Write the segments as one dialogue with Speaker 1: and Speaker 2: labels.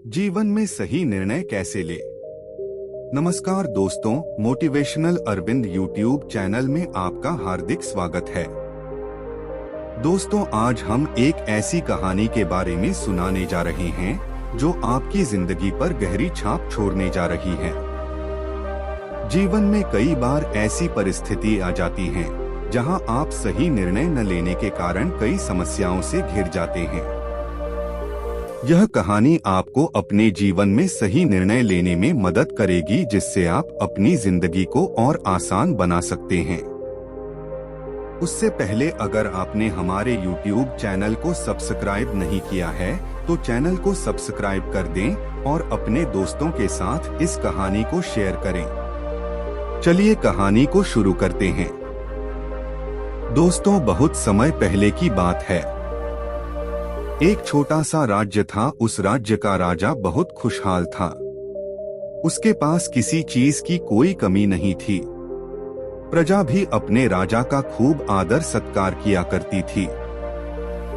Speaker 1: जीवन में सही निर्णय कैसे ले। नमस्कार दोस्तों, मोटिवेशनल अरविंद यूट्यूब चैनल में आपका हार्दिक स्वागत है। दोस्तों, आज हम एक ऐसी कहानी के बारे में सुनाने जा रहे हैं जो आपकी जिंदगी पर गहरी छाप छोड़ने जा रही है। जीवन में कई बार ऐसी परिस्थिति आ जाती हैं जहां आप सही निर्णय न लेने के कारण कई समस्याओं से घिर जाते हैं। यह कहानी आपको अपने जीवन में सही निर्णय लेने में मदद करेगी, जिससे आप अपनी जिंदगी को और आसान बना सकते हैं। उससे पहले अगर आपने हमारे YouTube चैनल को सब्सक्राइब नहीं किया है तो चैनल को सब्सक्राइब कर दें और अपने दोस्तों के साथ इस कहानी को शेयर करें। चलिए कहानी को शुरू करते हैं। दोस्तों, बहुत समय पहले की बात है। एक छोटा सा राज्य था। उस राज्य का राजा बहुत खुशहाल था। उसके पास किसी चीज की कोई कमी नहीं थी। प्रजा भी अपने राजा का खूब आदर सत्कार किया करती थी।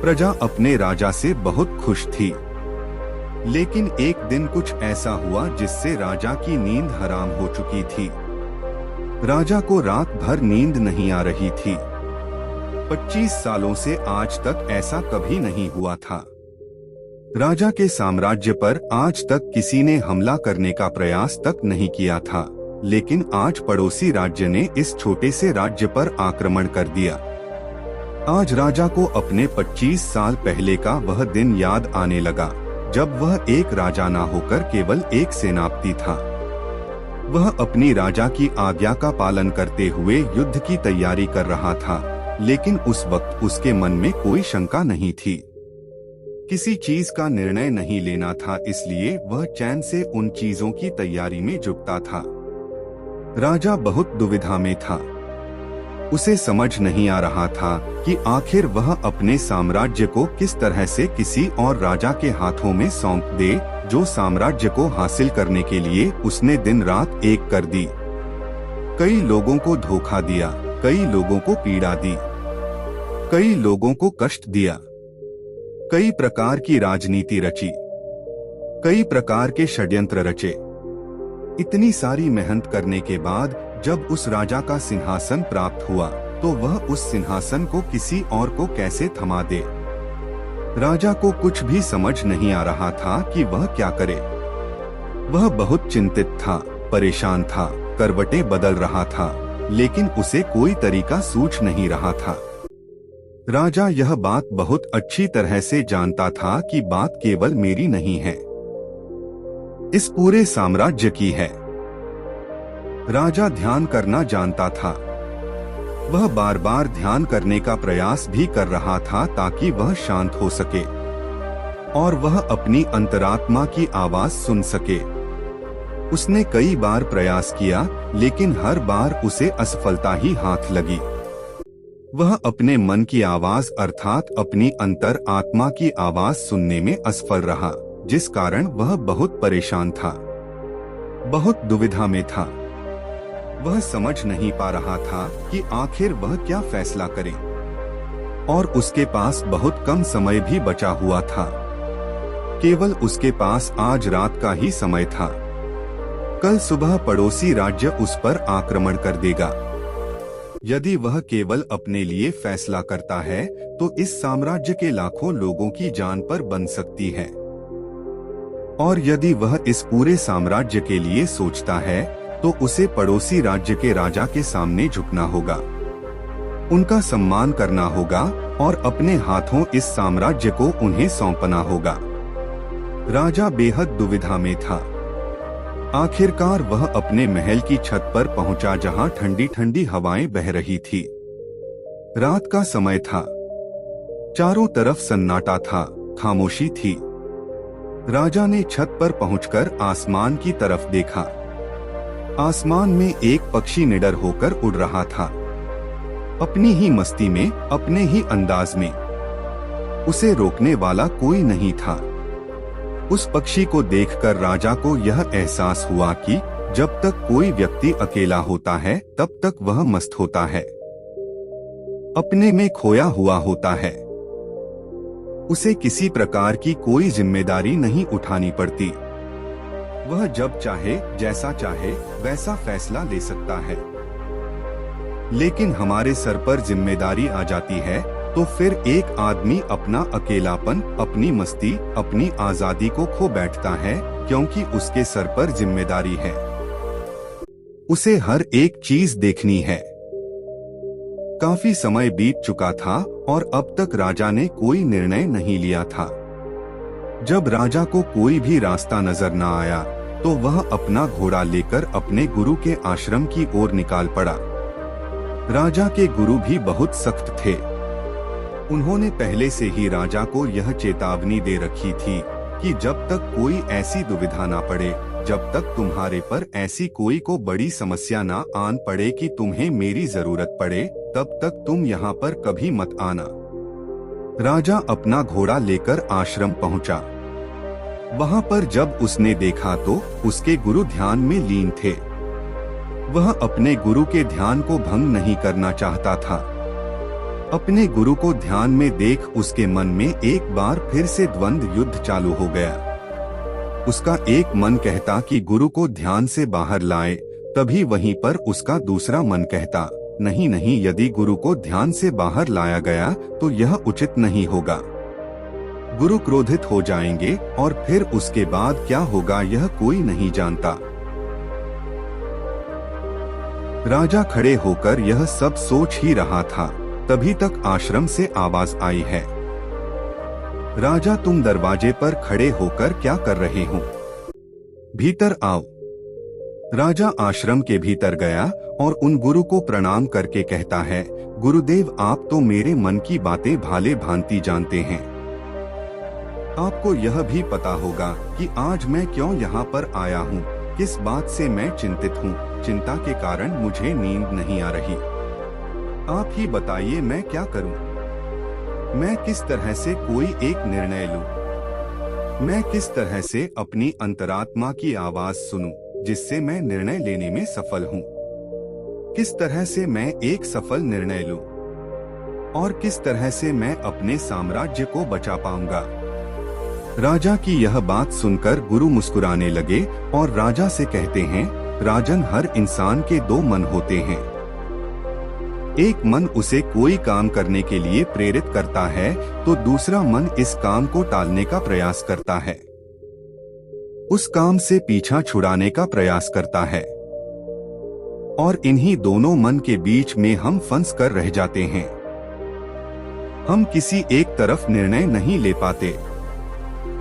Speaker 1: प्रजा अपने राजा से बहुत खुश थी। लेकिन एक दिन कुछ ऐसा हुआ जिससे राजा की नींद हराम हो चुकी थी। राजा को रात भर नींद नहीं आ रही थी। 25 सालों से आज तक ऐसा कभी नहीं हुआ था। राजा के साम्राज्य पर आज तक किसी ने हमला करने का प्रयास तक नहीं किया था, लेकिन आज पड़ोसी राज्य ने इस छोटे से राज्य पर आक्रमण कर दिया। आज राजा को अपने 25 साल पहले का वह दिन याद आने लगा, जब वह एक राजा ना होकर केवल एक सेनापति था। वह अपनी राजा की आज्ञा का पालन करते हुए युद्ध की तैयारी कर रहा था, लेकिन उस वक्त उसके मन में कोई शंका नहीं थी। किसी चीज का निर्णय नहीं लेना था, इसलिए वह चैन से उन चीजों की तैयारी में जुटता था। राजा बहुत दुविधा में था। उसे समझ नहीं आ रहा था कि आखिर वह अपने साम्राज्य को किस तरह से किसी और राजा के हाथों में सौंप दे, जो साम्राज्य को हासिल करने के लिए उसने दिन रात एक कर दी। कई लोगों को धोखा दिया, कई लोगों को पीड़ा दी, कई लोगों को कष्ट दिया, कई प्रकार की राजनीति रची, कई प्रकार के षड्यंत्र रचे। इतनी सारी मेहनत करने के बाद जब उस राजा का सिंहासन प्राप्त हुआ तो वह उस सिंहासन को किसी और को कैसे थमा दे। राजा को कुछ भी समझ नहीं आ रहा था कि वह क्या करे। वह बहुत चिंतित था, परेशान था, करवटें बदल रहा था, लेकिन उसे कोई तरीका सूझ नहीं रहा था। राजा यह बात बहुत अच्छी तरह से जानता था कि बात केवल मेरी नहीं है, इस पूरे साम्राज्य की है। राजा ध्यान करना जानता था। वह बार बार ध्यान करने का प्रयास भी कर रहा था ताकि वह शांत हो सके और वह अपनी अंतरात्मा की आवाज सुन सके। उसने कई बार प्रयास किया, लेकिन हर बार उसे असफलता ही हाथ लगी। वह अपने मन की आवाज अर्थात अपनी अंतर आत्मा की आवाज सुनने में असफल रहा, जिस कारण वह बहुत परेशान था, बहुत दुविधा में था। वह समझ नहीं पा रहा था कि आखिर वह क्या फैसला करे, और उसके पास बहुत कम समय भी बचा हुआ था। केवल उसके पास आज रात का ही समय था। कल सुबह पड़ोसी राज्य उस पर आक्रमण कर देगा। यदि वह केवल अपने लिए फैसला करता है तो इस साम्राज्य के लाखों लोगों की जान पर बन सकती है, और यदि वह इस पूरे साम्राज्य के लिए सोचता है तो उसे पड़ोसी राज्य के राजा के सामने झुकना होगा, उनका सम्मान करना होगा और अपने हाथों इस साम्राज्य को उन्हें सौंपना होगा। राजा बेहद दुविधा में था। आखिरकार वह अपने महल की छत पर पहुंचा, जहां ठंडी ठंडी हवाएं बह रही थी। रात का समय था। चारों तरफ सन्नाटा था, खामोशी थी। राजा ने छत पर पहुंचकर आसमान की तरफ देखा। आसमान में एक पक्षी निडर होकर उड़ रहा था, अपनी ही मस्ती में, अपने ही अंदाज में। उसे रोकने वाला कोई नहीं था। उस पक्षी को देखकर राजा को यह एहसास हुआ कि जब तक कोई व्यक्ति अकेला होता है तब तक वह मस्त होता है, अपने में खोया हुआ होता है। उसे किसी प्रकार की कोई जिम्मेदारी नहीं उठानी पड़ती। वह जब चाहे, जैसा चाहे, वैसा फैसला ले सकता है। लेकिन हमारे सर पर जिम्मेदारी आ जाती है तो फिर एक आदमी अपना अकेलापन, अपनी मस्ती, अपनी आजादी को खो बैठता है, क्योंकि उसके सर पर जिम्मेदारी है। उसे हर एक चीज देखनी है। काफी समय बीत चुका था और अब तक राजा ने कोई निर्णय नहीं लिया था। जब राजा को कोई भी रास्ता नजर न आया तो वह अपना घोड़ा लेकर अपने गुरु के आश्रम की ओर निकाल पड़ा। राजा के गुरु भी बहुत सख्त थे। उन्होंने पहले से ही राजा को यह चेतावनी दे रखी थी कि जब तक कोई ऐसी दुविधा ना पड़े, जब तक तुम्हारे पर ऐसी कोई को बड़ी समस्या ना आन पड़े कि तुम्हें मेरी जरूरत पड़े, तब तक तुम यहाँ पर कभी मत आना। राजा अपना घोड़ा लेकर आश्रम पहुँचा। वहाँ पर जब उसने देखा तो उसके गुरु ध्यान में लीन थे। वह अपने गुरु के ध्यान को भंग नहीं करना चाहता था। अपने गुरु को ध्यान में देख उसके मन में एक बार फिर से द्वंद्व युद्ध चालू हो गया। उसका एक मन कहता कि गुरु को ध्यान से बाहर लाए, तभी वहीं पर उसका दूसरा मन कहता, नहीं नहीं, यदि गुरु को ध्यान से बाहर लाया गया तो यह उचित नहीं होगा। गुरु क्रोधित हो जाएंगे और फिर उसके बाद क्या होगा यह कोई नहीं जानता। राजा खड़े होकर यह सब सोच ही रहा था, तभी तक आश्रम से आवाज आई है, राजा तुम दरवाजे पर खड़े होकर क्या कर रहे हो? भीतर आओ। राजा आश्रम के भीतर गया और उन गुरु को प्रणाम करके कहता है, गुरुदेव आप तो मेरे मन की बातें भाले भांति जानते हैं। आपको यह भी पता होगा कि आज मैं क्यों यहाँ पर आया हूँ, किस बात से मैं चिंतित हूँ। चिंता के कारण मुझे नींद नहीं आ रही। आप ही बताइए मैं क्या करूँ? मैं किस तरह से कोई एक निर्णय लूँ? मैं किस तरह से अपनी अंतरात्मा की आवाज सुनूं, जिससे मैं निर्णय लेने में सफल हूँ? किस तरह से मैं एक सफल निर्णय लूँ और किस तरह से मैं अपने साम्राज्य को बचा पाऊंगा? राजा की यह बात सुनकर गुरु मुस्कुराने लगे और राजा से कहते हैं, राजन हर इंसान के दो मन होते हैं। एक मन उसे कोई काम करने के लिए प्रेरित करता है तो दूसरा मन इस काम को टालने का प्रयास करता है, उस काम से पीछा छुड़ाने का प्रयास करता है। और इन्हीं दोनों मन के बीच में हम फंस कर रह जाते हैं। हम किसी एक तरफ निर्णय नहीं ले पाते,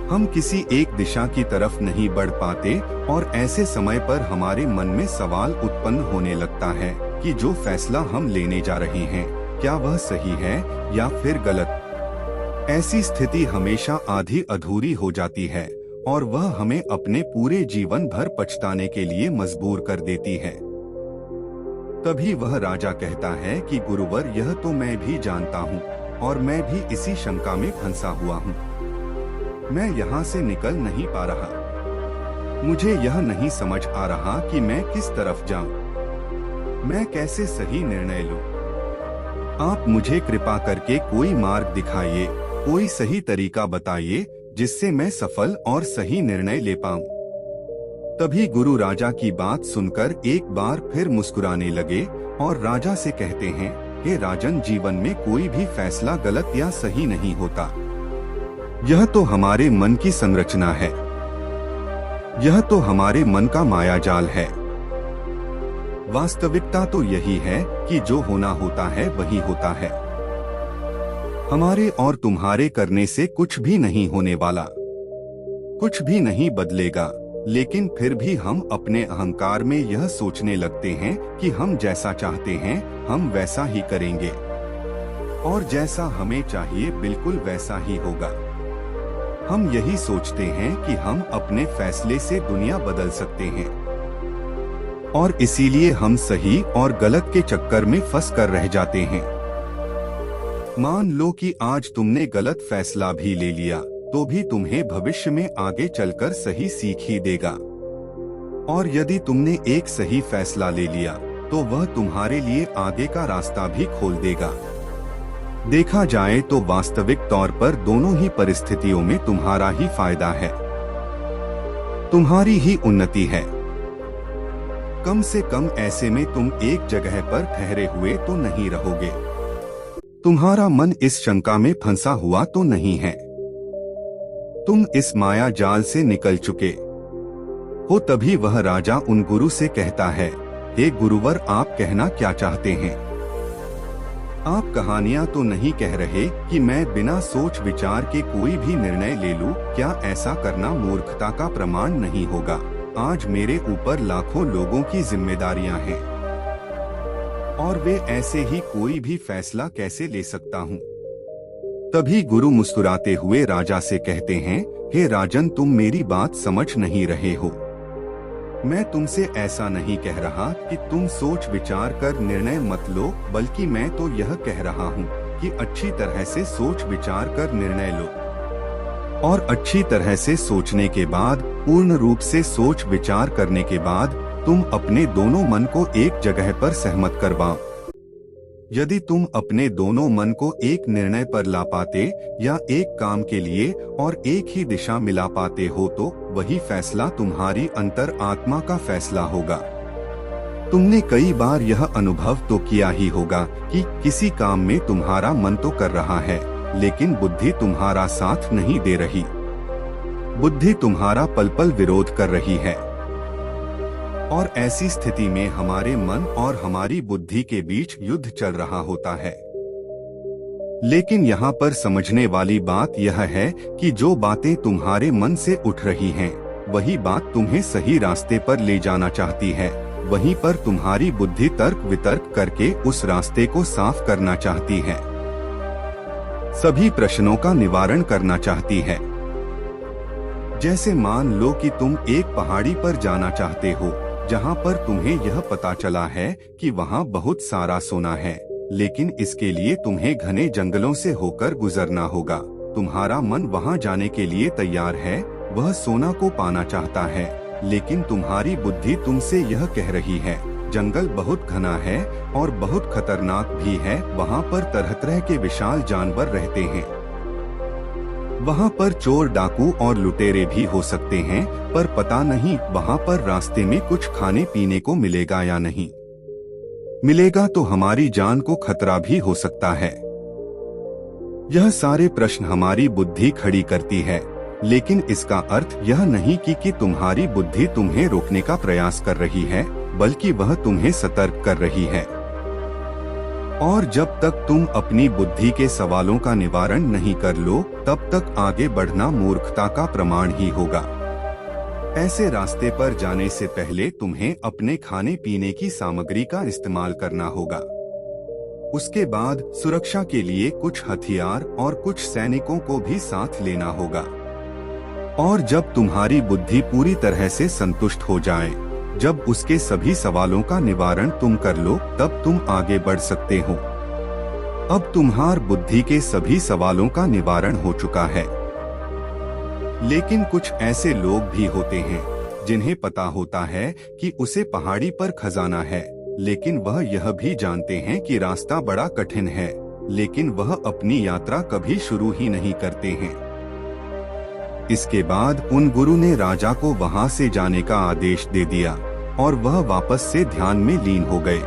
Speaker 1: हम किसी एक दिशा की तरफ नहीं बढ़ पाते और ऐसे समय पर हमारे मन में सवाल उत्पन्न होने लगता है कि जो फैसला हम लेने जा रहे हैं क्या वह सही है या फिर गलत। ऐसी स्थिति हमेशा आधी अधूरी हो जाती है और वह हमें अपने पूरे जीवन भर पछताने के लिए मजबूर कर देती है। तभी वह राजा कहता है कि गुरुवर यह तो मैं भी जानता हूँ और मैं भी इसी शंका में फंसा हुआ हूँ। मैं यहाँ से निकल नहीं पा रहा। मुझे यह नहीं समझ आ रहा कि मैं किस तरफ जाऊं। मैं कैसे सही निर्णय लूं? आप मुझे कृपा करके कोई मार्ग दिखाइए, कोई सही तरीका बताइए जिससे मैं सफल और सही निर्णय ले पाऊं। तभी गुरु राजा की बात सुनकर एक बार फिर मुस्कुराने लगे और राजा से कहते हैं, हे राजन, जीवन में कोई भी फैसला गलत या सही नहीं होता। यह तो हमारे मन की संरचना है, यह तो हमारे मन का मायाजाल है। वास्तविकता तो यही है कि जो होना होता है वही होता है। हमारे और तुम्हारे करने से कुछ भी नहीं होने वाला, कुछ भी नहीं बदलेगा। लेकिन फिर भी हम अपने अहंकार में यह सोचने लगते हैं कि हम जैसा चाहते हैं हम वैसा ही करेंगे और जैसा हमें चाहिए बिल्कुल वैसा ही होगा। हम यही सोचते हैं कि हम अपने फैसले से दुनिया बदल सकते हैं और इसीलिए हम सही और गलत के चक्कर में फंस कर रह जाते हैं। मान लो कि आज तुमने गलत फैसला भी ले लिया तो भी तुम्हें भविष्य में आगे चलकर सही सीख ही देगा, और यदि तुमने एक सही फैसला ले लिया तो वह तुम्हारे लिए आगे का रास्ता भी खोल देगा। देखा जाए तो वास्तविक तौर पर दोनों ही परिस्थितियों में तुम्हारा ही फायदा है, तुम्हारी ही उन्नति है। कम से कम ऐसे में तुम एक जगह पर ठहरे हुए तो नहीं रहोगे। तुम्हारा मन इस शंका में फंसा हुआ तो नहीं है। तुम इस माया जाल से निकल चुके हो। तभी वह राजा उन गुरु से कहता है, हे गुरुवर, आप कहना क्या चाहते हैं? आप कहानियां तो नहीं कह रहे कि मैं बिना सोच विचार के कोई भी निर्णय ले लूं? क्या ऐसा करना मूर्खता का प्रमाण नहीं होगा? आज मेरे ऊपर लाखों लोगों की जिम्मेदारियां हैं और वे ऐसे ही कोई भी फैसला कैसे ले सकता हूं? तभी गुरु मुस्कुराते हुए राजा से कहते हैं, हे राजन, तुम मेरी बात समझ नहीं रहे हो। मैं तुमसे ऐसा नहीं कह रहा कि तुम सोच विचार कर निर्णय मत लो, बल्कि मैं तो यह कह रहा हूँ कि अच्छी तरह से सोच विचार कर निर्णय लो और अच्छी तरह से सोचने के बाद, पूर्ण रूप से सोच विचार करने के बाद तुम अपने दोनों मन को एक जगह पर सहमत करवाओ। यदि तुम अपने दोनों मन को एक निर्णय पर ला पाते या एक काम के लिए और एक ही दिशा मिला पाते हो तो वही फैसला तुम्हारी अंतर आत्मा का फैसला होगा। तुमने कई बार यह अनुभव तो किया ही होगा कि किसी काम में तुम्हारा मन तो कर रहा है, लेकिन बुद्धि तुम्हारा साथ नहीं दे रही। बुद्धि तुम्हारा पल पल विरोध कर रही है और ऐसी स्थिति में हमारे मन और हमारी बुद्धि के बीच युद्ध चल रहा होता है। लेकिन यहाँ पर समझने वाली बात यह है कि जो बातें तुम्हारे मन से उठ रही हैं, वही बात तुम्हें सही रास्ते पर ले जाना चाहती है। वहीं पर तुम्हारी बुद्धि तर्क वितर्क करके उस रास्ते को साफ करना चाहती है, सभी प्रश्नों का निवारण करना चाहती है। जैसे मान लो कि तुम एक पहाड़ी पर जाना चाहते हो, जहाँ पर तुम्हें यह पता चला है कि वहाँ बहुत सारा सोना है, लेकिन इसके लिए तुम्हें घने जंगलों से होकर गुजरना होगा। तुम्हारा मन वहाँ जाने के लिए तैयार है, वह सोना को पाना चाहता है, लेकिन तुम्हारी बुद्धि तुमसे यह कह रही है, जंगल बहुत घना है और बहुत खतरनाक भी है, वहाँ पर तरह तरह के विशाल जानवर रहते हैं, वहाँ पर चोर डाकू और लुटेरे भी हो सकते हैं, पर पता नहीं वहाँ पर रास्ते में कुछ खाने पीने को मिलेगा या नहीं। मिलेगा तो हमारी जान को खतरा भी हो सकता है। यह सारे प्रश्न हमारी बुद्धि खड़ी करती है, लेकिन इसका अर्थ यह नहीं कि तुम्हारी बुद्धि तुम्हें रोकने का प्रयास कर रही है, बल्कि वह तुम्हें सतर्क कर रही है। और जब तक तुम अपनी बुद्धि के सवालों का निवारण नहीं कर लो, तब तक आगे बढ़ना मूर्खता का प्रमाण ही होगा। ऐसे रास्ते पर जाने से पहले तुम्हें अपने खाने पीने की सामग्री का इस्तेमाल करना होगा। उसके बाद सुरक्षा के लिए कुछ हथियार और कुछ सैनिकों को भी साथ लेना होगा। और जब तुम्हारी बुद्धि पूरी तरह से संतुष्ट हो जाए, जब उसके सभी सवालों का निवारण तुम कर लो, तब तुम आगे बढ़ सकते हो। अब तुम्हार बुद्धि के सभी सवालों का निवारण हो चुका है। लेकिन कुछ ऐसे लोग भी होते हैं जिन्हें पता होता है कि उसे पहाड़ी पर खजाना है, लेकिन वह यह भी जानते हैं कि रास्ता बड़ा कठिन है, लेकिन वह अपनी यात्रा कभी शुरू ही नहीं करते हैं। इसके बाद उन गुरु ने राजा को वहां से जाने का आदेश दे दिया और वह वापस से ध्यान में लीन हो गए।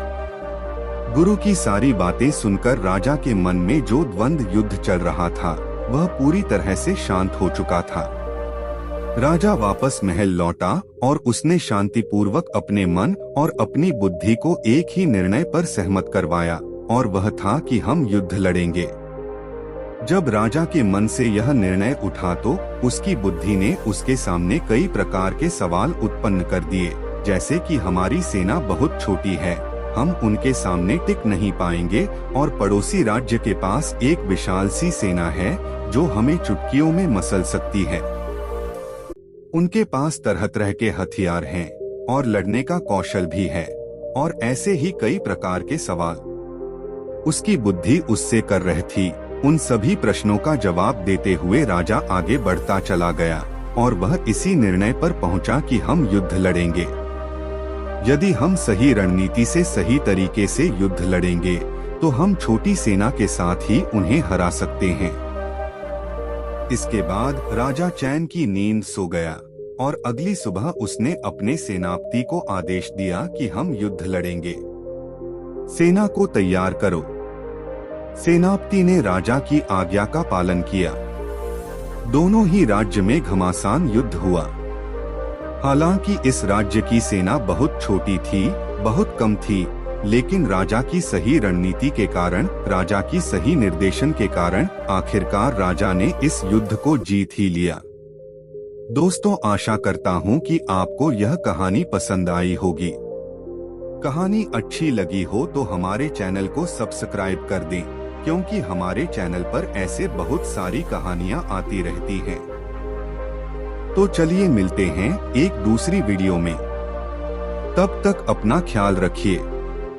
Speaker 1: गुरु की सारी बातें सुनकर राजा के मन में जो द्वंद्व युद्ध चल रहा था, वह पूरी तरह से शांत हो चुका था। राजा वापस महल लौटा और उसने शांतिपूर्वक अपने मन और अपनी बुद्धि को एक ही निर्णय पर सहमत करवाया, और वह था कि हम युद्ध लड़ेंगे। जब राजा के मन से यह निर्णय उठा तो उसकी बुद्धि ने उसके सामने कई प्रकार के सवाल उत्पन्न कर दिए, जैसे कि हमारी सेना बहुत छोटी है, हम उनके सामने टिक नहीं पाएंगे, और पड़ोसी राज्य के पास एक विशाल सी सेना है जो हमें चुटकियों में मसल सकती है। उनके पास तरह तरह के हथियार हैं और लड़ने का कौशल भी है, और ऐसे ही कई प्रकार के सवाल उसकी बुद्धि उससे कर रही थी। उन सभी प्रश्नों का जवाब देते हुए राजा आगे बढ़ता चला गया और वह इसी निर्णय पर पहुंचा कि हम युद्ध लड़ेंगे। यदि हम सही रणनीति से सही तरीके से युद्ध लड़ेंगे तो हम छोटी सेना के साथ ही उन्हें हरा सकते हैं। इसके बाद राजा चैन की नींद सो गया और अगली सुबह उसने अपने सेनापति को आदेश दिया कि हम युद्ध लड़ेंगे। सेना को तैयार करो। सेनापति ने राजा की आज्ञा का पालन किया। दोनों ही राज्य में घमासान युद्ध हुआ। हालांकि इस राज्य की सेना बहुत छोटी थी, बहुत कम थी, लेकिन राजा की सही रणनीति के कारण, राजा की सही निर्देशन के कारण आखिरकार राजा ने इस युद्ध को जीत ही लिया। दोस्तों, आशा करता हूँ कि आपको यह कहानी पसंद आई होगी। कहानी अच्छी लगी हो तो हमारे चैनल को सब्सक्राइब कर दें, क्योंकि हमारे चैनल पर ऐसे बहुत सारी कहानियाँ आती रहती हैं। तो चलिए मिलते हैं एक दूसरी वीडियो में। तब तक अपना ख्याल रखिए।